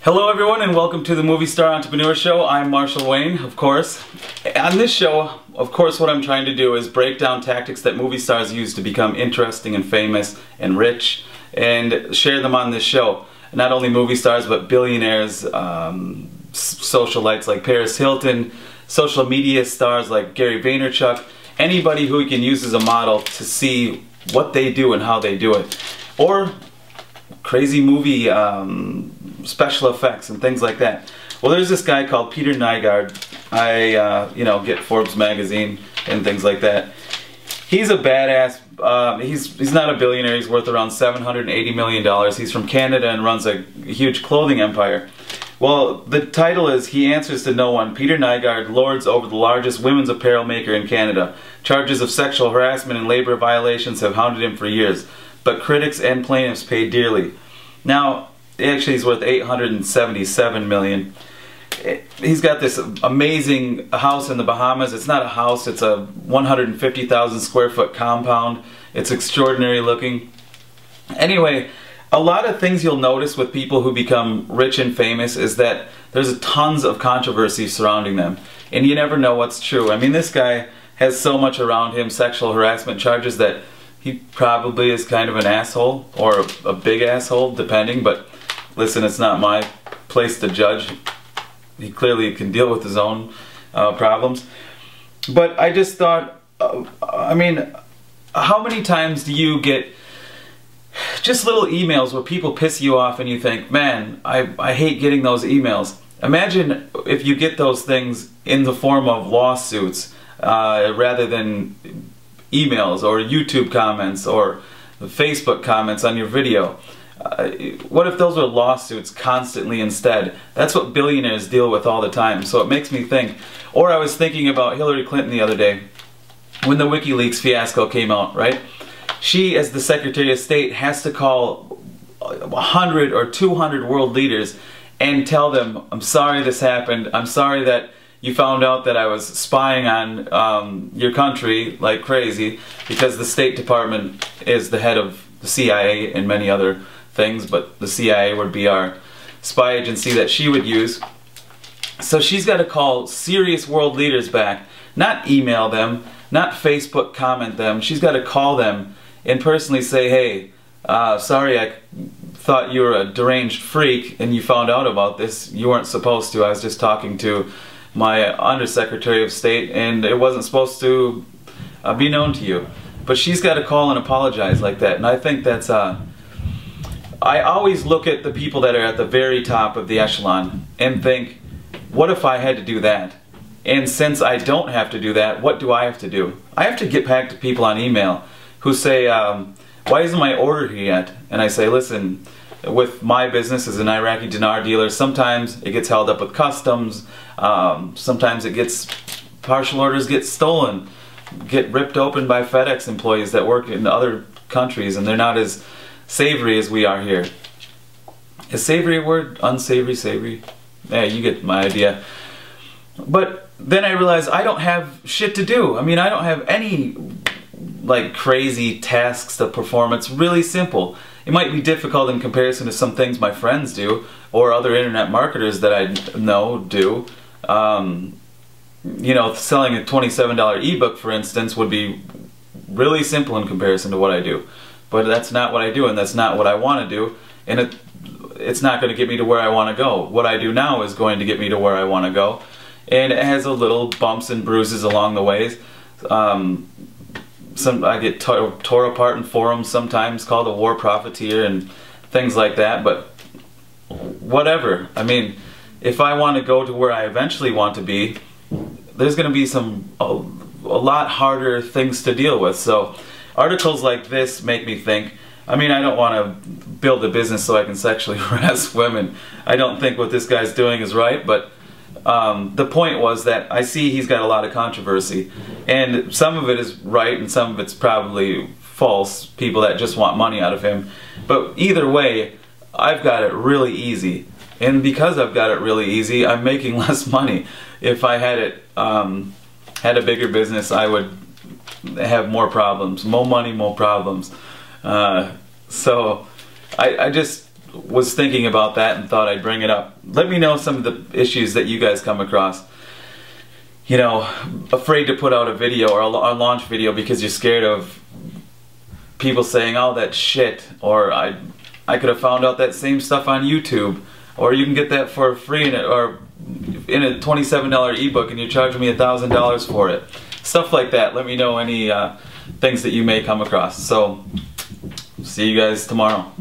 Hello everyone and welcome to the Movie Star Entrepreneur Show. I'm Marshall Wayne, of course. On this show, of course, what I'm trying to do is break down tactics that movie stars use to become interesting and famous and rich and share them on this show. Not only movie stars, but billionaires, socialites like Paris Hilton, social media stars like Gary Vaynerchuk, anybody who we can use as a model to see what they do and how they do it. Or crazy movie special effects and things like that. Well, there's this guy called Peter Nygard. I get Forbes Magazine and things like that. He's a badass. He's not a billionaire. He's worth around $780 million. He's from Canada and runs a huge clothing empire. Well, the title is He Answers to No One. Peter Nygard lords over the largest women's apparel maker in Canada. Charges of sexual harassment and labor violations have hounded him for years, but critics and plaintiffs pay dearly. Now, actually he's worth $877 million. He's got this amazing house in the Bahamas. It's not a house, it's a 150,000 square foot compound. It's extraordinary looking. Anyway, a lot of things you'll notice with people who become rich and famous is that there's tons of controversy surrounding them. And you never know what's true. I mean, this guy has so much around him, sexual harassment charges, that he probably is kind of an asshole, or a big asshole, depending, but listen, it's not my place to judge. He clearly can deal with his own problems. But I just thought, I mean, how many times do you get just little emails where people piss you off and you think, man, I hate getting those emails. Imagine if you get those things in the form of lawsuits rather than emails or YouTube comments or Facebook comments on your video. What if those were lawsuits constantly instead? That's what billionaires deal with all the time. So it makes me think. Or I was thinking about Hillary Clinton the other day when the WikiLeaks fiasco came out, right? She, as the Secretary of State, has to call 100 or 200 world leaders and tell them, I'm sorry this happened, I'm sorry that you found out that I was spying on your country like crazy, because the State Department is the head of the CIA and many other things, but the CIA would be our spy agency that she would use. So she's got to call serious world leaders back, not email them, not Facebook comment them. She's got to call them and personally say, hey, sorry, I thought you were a deranged freak and you found out about this. You weren't supposed to. I was just talking to my Undersecretary of State and it wasn't supposed to be known to you. But she's got to call and apologize like that. And I think that's, I always look at the people that are at the very top of the echelon and think, what if I had to do that? And since I don't have to do that, what do I have to do? I have to get back to people on email who say, why isn't my order here yet? And I say, listen, with my business as an Iraqi dinar dealer, sometimes it gets held up with customs, sometimes it gets, partial orders get stolen, get ripped open by FedEx employees that work in other countries, and they're not as savory as we are here. Is savory a word? Unsavory, savory? Yeah, you get my idea. But then I realized I don't have shit to do. I mean, I don't have any like crazy tasks to perform. It's really simple. It might be difficult in comparison to some things my friends do or other internet marketers that I know do. You know, selling a $27 ebook, for instance, would be really simple in comparison to what I do. But that's not what I do, and that's not what I want to do, and it's not going to get me to where I want to go. What I do now is going to get me to where I want to go, and it has a little bumps and bruises along the ways. I get tore apart in forums sometimes, called a war profiteer and things like that, but whatever. I mean, if I want to go to where I eventually want to be, there's going to be a lot harder things to deal with. So articles like this make me think. I mean, I don't want to build a business so I can sexually harass women. I don't think what this guy's doing is right, but the point was that I see he's got a lot of controversy, and some of it is right and some of it's probably false, people that just want money out of him. But either way, I've got it really easy, and because I've got it really easy, I'm making less money. If I had a bigger business, I would have more problems, more money, more problems. So I just was thinking about that and thought I'd bring it up. Let me know some of the issues that you guys come across. You know, afraid to put out a video or a launch video because you're scared of people saying, oh, that's shit, or I could have found out that same stuff on YouTube, or you can get that for free in a $27 ebook and you're charging me $1,000 for it. Stuff like that. Let me know any things that you may come across. So, see you guys tomorrow.